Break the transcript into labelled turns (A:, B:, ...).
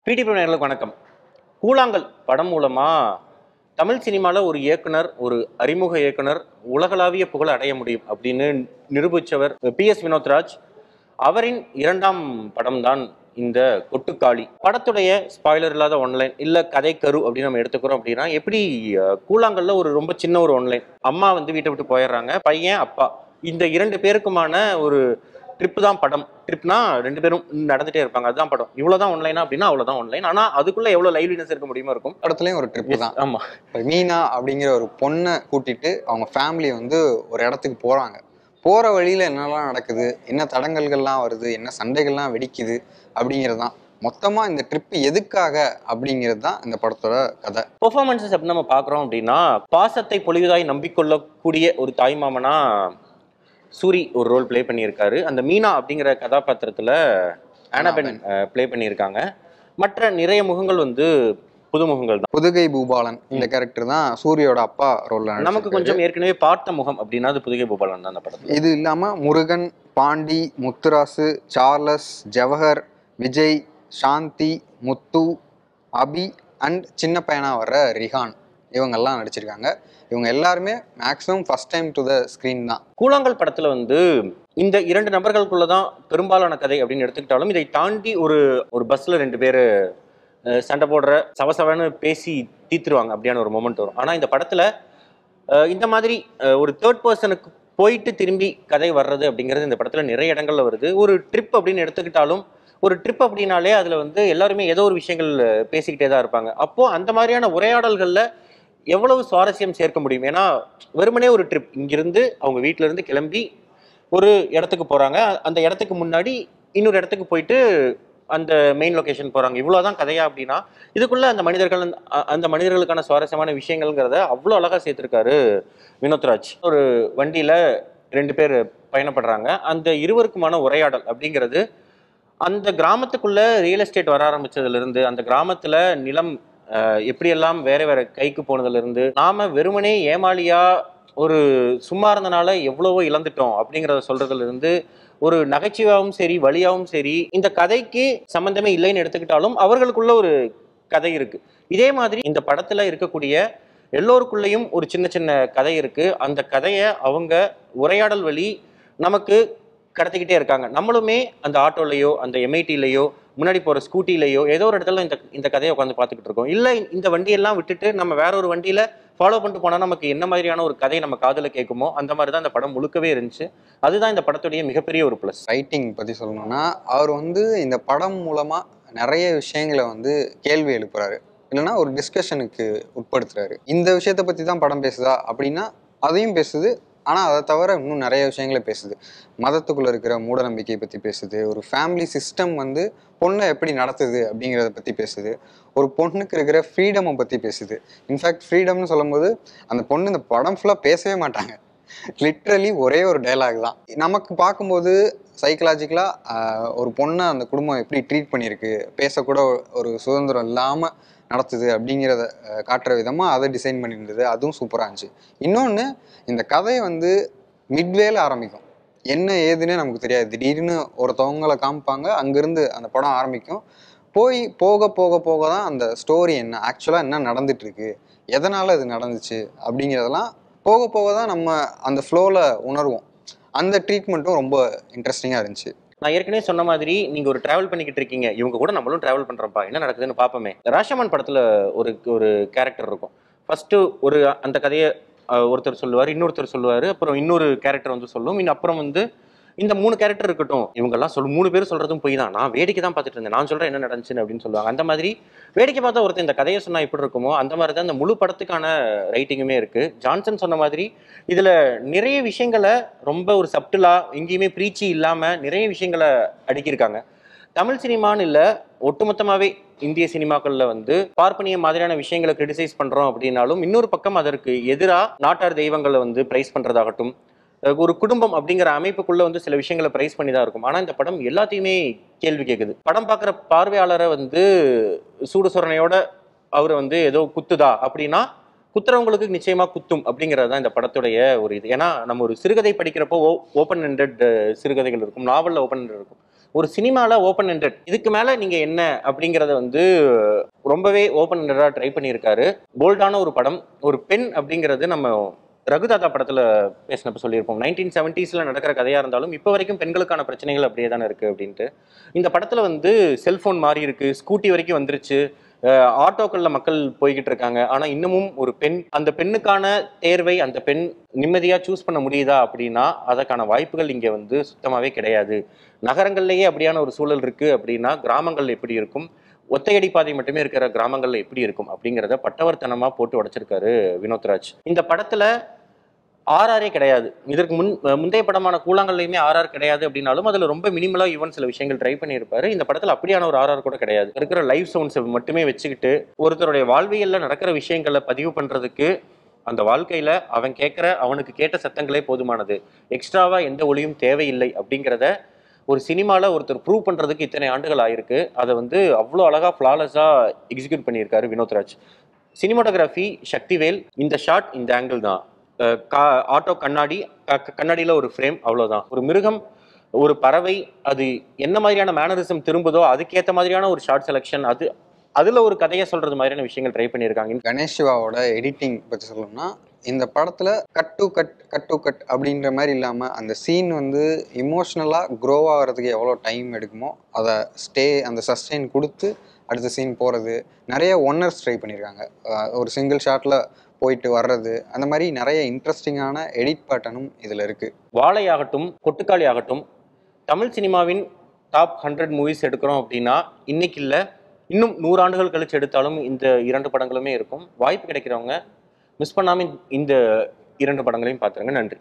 A: PDB நேயர்களுக்கு வணக்கம். கூழாங்கல் படம் மூலமா தமிழ் சினிமாவில் ஒரு இயக்குனர், ஒரு அறிமுக இயக்குனர் உலகளாவிய புகழ் அடைய முடியும் அப்படின்னு நிரூபித்தவர் PS வினோத்ராஜ். அவரின் இரண்டாம் படம் தான் இந்த கொட்டுக்காளி. படத்துடைய ஸ்பாய்லர் இல்லாத ஒன்லைன் இல்லை கதை கரு அப்படின்னு நம்ம எடுத்துக்கிறோம் அப்படின்னா, எப்படி கூழாங்கல்ல ஒரு ரொம்ப சின்ன ஒரு ஒன்லைன், அம்மா வந்து வீட்டை விட்டு போயிடுறாங்க, பையன் அப்பா இந்த இரண்டு பேருக்குமான ஒரு ட்ரிப் தான் படம். ட்ரிப்னா ரெண்டு பேரும் நடந்துட்டே இருப்பாங்க, அதுதான் படம். இவ்வளவுதான் ஒன்லைனா அப்படின்னா அவ்வளவுதான் ஒன்லைன். ஆனா அதுக்குள்ள எவ்வளவு லைவ்லினஸ் இருக்க முடியுமா இருக்கும்.
B: படத்துலயும் ஒரு ட்ரிப் தான்.
A: ஆமா,
B: மீனா அப்படிங்கிற ஒரு பொண்ணை கூட்டிட்டு அவங்க ஃபேமிலி வந்து ஒரு இடத்துக்கு போறாங்க. போற வழியில என்னெல்லாம் நடக்குது, என்ன தடங்கல்கள்லாம் வருது, என்ன சண்டைகள்லாம் வெடிக்குது அப்படிங்கிறதான் மொத்தமா இந்த ட்ரிப் எதுக்காக அப்படிங்கிறது தான் இந்த படத்தோட கதை.
A: பெர்ஃபார்மன்ஸஸ் அப்படின்னு நம்ம பார்க்குறோம் அப்படின்னா, பாசத்தை பொலிவதாய் நம்பிக்கொள்ளக்கூடிய ஒரு தாய்மாமனா சூரி ஒரு ரோல் பிளே பண்ணியிருக்காரு. அந்த மீனா அப்படிங்கிற கதாபாத்திரத்தில் ஆனாபென் பிளே பண்ணியிருக்காங்க. மற்ற நிறைய முகங்கள் வந்து புதுமுகங்கள் தான்.
B: புதுகை பூபாலன் இந்த கேரக்டர் தான் சூரியோட அப்பா ரோல்ல.
A: நமக்கு கொஞ்சம் ஏற்கனவே பார்த்த முகம் அப்படின்னா அது புதுகை பூபாலன் தான் அந்த படத்தில்.
B: இது இல்லாம முருகன், பாண்டி, முத்துராசு, சார்லஸ், ஜவஹர், விஜய், சாந்தி, முத்து, அபி அண்ட் சின்ன பையனா வர்ற ரிஹான் இவங்கெல்லாம் நடிச்சிருக்காங்க. இவங்க எல்லாருமே maximum first time to the screen தான்.
A: கூழாங்கல் படத்தில் வந்து இந்த இரண்டு நபர்களுக்குள்ள தான் பெரும்பாலான கதை அப்படின்னு எடுத்துக்கிட்டாலும், இதை தாண்டி ஒரு பஸ்ஸில் ரெண்டு பேர் சண்டை போடுற சவசவன்னு பேசி தீத்துருவாங்க அப்படியான ஒரு மொமெண்ட் வரும். ஆனால் இந்த படத்தில் இந்த மாதிரி ஒரு தேர்ட் பர்சனுக்கு போயிட்டு திரும்பி கதை வர்றது அப்படிங்கிறது இந்த படத்தில் நிறைய இடங்கள்ல வருது. ஒரு ட்ரிப் அப்படின்னு எடுத்துக்கிட்டாலும், ஒரு ட்ரிப் அப்படின்னாலே அதில் வந்து எல்லாருமே ஏதோ ஒரு விஷயங்கள் பேசிக்கிட்டே தான் இருப்பாங்க. அப்போது அந்த மாதிரியான உரையாடல்களில் எவ்வளவு சுவாரஸ்யம் சேர்க்க முடியும். ஏன்னா வெறுமனே ஒரு ட்ரிப், இங்கிருந்து அவங்க வீட்டிலேருந்து கிளம்பி ஒரு இடத்துக்கு போகிறாங்க, அந்த இடத்துக்கு முன்னாடி இன்னொரு இடத்துக்கு போயிட்டு அந்த மெயின் லொக்கேஷன் போகிறாங்க, இவ்வளோதான் கதையா அப்படின்னா இதுக்குள்ளே அந்த மனிதர்களுக்கான சுவாரஸ்யமான விஷயங்கள்ங்கிறத அவ்வளோ அழகாக சேர்த்துருக்காரு வினோத்ராஜ். ஒரு வண்டியில் ரெண்டு பேர் பயணப்படுறாங்க, அந்த இருவருக்குமான உரையாடல் அப்படிங்கிறது அந்த கிராமத்துக்குள்ள ரியல் எஸ்டேட் வர ஆரம்பிச்சதுலேருந்து, அந்த கிராமத்தில் நிலம் எப்படியெல்லாம் வேற வேற கைக்கு போனதுலேருந்து, நாம வெறுமனே ஏமாளியா ஒரு சும்மா இருந்தனால எவ்வளவோ இழந்துட்டோம் அப்படிங்கிறத சொல்றதுலேருந்து, ஒரு நகைச்சுவாவும் சரி வழியாவும் சரி இந்த கதைக்கு சம்பந்தமே இல்லைன்னு எடுத்துக்கிட்டாலும் அவர்களுக்குள்ள ஒரு கதை இருக்கு. இதே மாதிரி இந்த படத்துல இருக்கக்கூடிய எல்லோருக்குள்ளேயும் ஒரு சின்ன சின்ன கதை இருக்கு. அந்த கதையை அவங்க உரையாடல் வழி நமக்கு கடத்திக்கிட்டே இருக்காங்க. நம்மளுமே அந்த ஆட்டோலையோ அந்த எம்ஐடிலையோ முன்னாடி போகிற ஸ்கூட்டிலையோ ஏதோ ஒரு இடத்துல இந்த கதையை உட்காந்து பார்த்துக்கிட்டு இருக்கோம். இல்லை இந்த வண்டியெல்லாம் விட்டுட்டு நம்ம வேற ஒரு வண்டியில் ஃபாலோ பண்ணிட்டு போனால் நமக்கு என்ன மாதிரியான ஒரு கதை நம்ம காதில் கேட்குமோ அந்த மாதிரி தான் இந்த படம் முழுக்கவே இருந்துச்சு. அதுதான் இந்த படத்துடைய மிகப்பெரிய ஒரு ப்ளஸ்.
B: ரைட்டிங் பற்றி சொல்லணும்னா, அவர் வந்து இந்த படம் மூலமாக நிறைய விஷயங்களை வந்து கேள்வி எழுப்புறாரு, இல்லைன்னா ஒரு டிஸ்கஷனுக்கு உட்படுத்துறாரு. இந்த விஷயத்தை பற்றி தான் படம் பேசுதா அப்படின்னா அதையும் பேசுது. ஆனால் அதை தவிர இன்னும் நிறைய விஷயங்களை பேசுது. மதத்துக்குள்ளே இருக்கிற மூட நம்பிக்கையை பற்றி பேசுது. ஒரு ஃபேமிலி சிஸ்டம் வந்து பொண்ணை எப்படி நடத்துது அப்படிங்கிறத பற்றி பேசுது. ஒரு பொண்ணுக்கு இருக்கிற ஃப்ரீடமை பற்றி பேசுது. இன்ஃபேக்ட் ஃப்ரீடம்னு சொல்லும்போது அந்த பொண்ணு இந்த படம் ஃபுல்லாக பேசவே மாட்டாங்க. லிட்ரலி ஒரே ஒரு டைலாக் தான். நமக்கு பார்க்கும்போது சைக்கலாஜிக்கலாக ஒரு பொண்ணை அந்த குடும்பம் எப்படி ட்ரீட் பண்ணியிருக்கு, பேசக்கூட ஒரு சுதந்திரம் இல்லாமல் நடத்துது அப்படிங்கிறத காட்டுற விதமாக அதை டிசைன் பண்ணியிருந்தது. அதுவும் சூப்பராக இருந்துச்சு. இன்னொன்று, இந்த கதையை வந்து மிட்வேல ஆரம்பிக்கும். என்ன ஏதுன்னு நமக்கு தெரியாது. திடீர்னு ஒருத்தவங்களை காமிப்பாங்க, அங்கேருந்து அந்த படம் ஆரம்பிக்கும். போக போக போக தான் அந்த ஸ்டோரி என்ன ஆக்சுவலாக என்ன நடந்துட்டுருக்கு, எதனால் இது நடந்துச்சு அப்படிங்கிறதெல்லாம் போக போக தான் நம்ம அந்த ஃப்ளோவில் உணர்வோம். அந்த ட்ரீட்மெண்ட்டும் ரொம்ப இன்ட்ரெஸ்டிங்காக இருந்துச்சு.
A: நான் ஏற்கனவே சொன்ன மாதிரி நீங்க ஒரு டிராவல் பண்ணிக்கிட்டு இருக்கீங்க, இவங்க கூட நம்மளும் டிராவல் பண்றோம்ப்பா, என்ன நடக்குதுன்னு பார்ப்போமே. ராஷமான் படத்துல ஒரு கேரக்டர் இருக்கும். ஃபர்ஸ்ட் ஒரு அந்த கதையை ஒருத்தர் சொல்லுவார், இன்னொருத்தர் சொல்லுவார், அப்புறம் இன்னொரு கேரக்டர் வந்து சொல்லும். அப்புறம் வந்து இந்த மூணு கேரக்டர் இருக்கட்டும், இவங்கெல்லாம் மூணு பேர் சொல்றதும் போய் தான், நான் வேடிக்கை தான் பார்த்துட்டு இருந்தேன், நான் சொல்றேன் என்ன நடந்துச்சுன்னு அப்படின்னு சொல்லுவாங்க. அந்த மாதிரி வேடிக்கை பார்த்தா ஒருத்தர் இந்த கதையை சொன்னா எப்படி இருக்குமோ அந்த மாதிரி தான் இந்த முழு படத்துக்கான ரைட்டிங்குமே இருக்கு. ஜான்சன் சொன்ன மாதிரி இதுல நிறைய விஷயங்களை ரொம்ப ஒரு சப்டிலா, எங்கேயுமே ப்ரீச்சி இல்லாம நிறைய விஷயங்களை அடுக்கியிருக்காங்க. தமிழ் சினிமான்னு இல்லை, ஒட்டுமொத்தமாகவே இந்திய சினிமாக்களில் வந்து பார்ப்பனிய மாதிரியான விஷயங்களை கிரிட்டிசைஸ் பண்ணுறோம் அப்படின்னாலும், இன்னொரு பக்கம் அதற்கு எதிராக நாட்டார் தெய்வங்களை வந்து ப்ரைஸ் பண்ணுறதாகட்டும், ஒரு குடும்பம் அப்படிங்கிற அமைப்புக்குள்ள வந்து சில விஷயங்களை ப்ரைஸ் பண்ணி தான் இருக்கும். ஆனால் இந்த படம் எல்லாத்தையுமே கேள்வி கேட்குது. படம் பார்க்குற பார்வையாளரை வந்து சூடு சொரணையோட அவரை வந்து ஏதோ குத்துதா அப்படின்னா, குத்துறவங்களுக்கு நிச்சயமா குத்தும் அப்படிங்கிறது தான் இந்த படத்துடைய ஒரு இது. ஏன்னா நம்ம ஒரு சிறுகதை படிக்கிறப்போ ஓப்பன் ஹெண்டட் சிறுகதைகள் இருக்கும், நாவலில் ஓப்பன் ஹெண்டட் இருக்கும். ஒரு சினிமால ஓப்பன் எண்டட், இதுக்கு மேல நீங்க என்ன அப்படிங்கறத வந்து ரொம்பவே ஓப்பன் எண்டடா ட்ரை பண்ணியிருக்காரு. போல்டான ஒரு படம். ஒரு பெண் அப்படிங்கிறது நம்ம ரகுதாதா படத்துல பேசினப்ப சொல்லியிருப்போம். 1970s நடக்கிற கதையா இருந்தாலும் இப்போ வரைக்கும் பெண்களுக்கான பிரச்சனைகள் அப்படியே தானே இருக்கு அப்படின்ட்டு. இந்த படத்துல வந்து செல்போன் மாறி இருக்கு, ஸ்கூட்டி வரைக்கும் வந்துருச்சு, ஆட்டோக்கள்ல மக்கள் போய்கிட்டு இருக்காங்க. ஆனா இன்னமும் ஒரு பெண், அந்த பெண்ணுக்கான தேர்வை அந்த பெண் நிம்மதியா சூஸ் பண்ண முடியுதா அப்படின்னா அதற்கான வாய்ப்புகள் இங்க வந்து சுத்தமாவே கிடையாது. நகரங்கள்லயே அப்படியான ஒரு சூழல் இருக்கு அப்படின்னா கிராமங்கள் எப்படி இருக்கும், ஒத்தையடி பாதை மட்டுமே இருக்கிற கிராமங்கள்ல எப்படி இருக்கும் அப்படிங்கிறத பட்டவர்த்தனமா போட்டு உடைச்சிருக்காரு வினோத்ராஜ். இந்த படத்துல ஆர்ஆரே கிடையாது. இதற்கு முந்தைய படமான கூழாங்கல்லையுமே ஆர்ஆர் கிடையாது அப்படின்னாலும் அதுல ரொம்ப மினிமலா ஈவன் சில விஷயங்கள் ட்ரை பண்ணியிருப்பாரு. இந்த படத்துல அப்படியான ஒரு ஆர்ஆர் கூட கிடையாது. இருக்கிற லைவ் சவுண்ட்ஸ் மட்டுமே வச்சுக்கிட்டு ஒருத்தருடைய வாழ்வியல்ல நடக்கிற விஷயங்களை பதிவு பண்றதுக்கு அந்த வாழ்க்கையில அவன் அவனுக்கு கேட்ட சத்தங்களே போதுமானது, எக்ஸ்ட்ராவா எந்த ஒளியும் தேவையில்லை அப்படிங்கிறத ஒரு சினிமால ஒருத்தர் ப்ரூவ் பண்றதுக்கு இத்தனை ஆண்டுகள் ஆயிருக்கு. அதை வந்து அவ்வளோ அழகா ஃபிளாலஸா எக்ஸிக்யூட் பண்ணியிருக்காரு வினோத்ராஜ். சினிமாட்டோகிராஃபி சக்திவேல். இந்த ஷாட் இந்த ஆங்கிள் தான், ஆட்டோ கண்ணாடி, கண்ணாடியில ஒரு ஃப்ரேம், அவ்வளவுதான். ஒரு மிருகம், ஒரு பறவை, அது என்ன மாதிரியான மேனரிசம் திரும்புதோ அதுக்கேற்ற மாதிரியான ஒரு ஷார்ட் செலெக்ஷன், அதுல ஒரு கதையை சொல்றது மாதிரியான விஷயங்கள் ட்ரை பண்ணியிருக்காங்க.
B: கணேஷ் சிவாவோட எடிட்டிங் பற்றி சொல்லணும்னா, இந்த படத்துல கட் டு கட் அப்படின்ற மாதிரி இல்லாம அந்த சீன் வந்து இமோஷனலா க்ரோ ஆகிறதுக்கு எவ்வளோ டைம் எடுக்குமோ அதை அந்த சஸ்டெயின் கொடுத்து அடுத்த சீன் போறது, நிறைய ஒன்னர்ஸ் ட்ரை பண்ணியிருக்காங்க. ஒரு சிங்கிள் ஷாட்ல போயிட்டு வர்றது, அந்த மாதிரி நிறைய இன்ட்ரெஸ்டிங்கான எடிட் பேட்டர்னும் இதுல இருக்கு.
A: வாழை ஆகட்டும், கொட்டுக்காளி ஆகட்டும், தமிழ் சினிமாவின் டாப் 100 மூவிஸ் எடுக்கிறோம் அப்படின்னா இன்னைக்கு இல்லை, இன்னும் 100 ஆண்டுகள் கழிச்சு எடுத்தாலும் இந்த 2 படங்களுமே இருக்கும். வாய்ப்பு கிடைக்கிறவங்க மிஸ் பண்ணாம இந்த 2 படங்களையும் பார்த்துருங்க. நன்றி.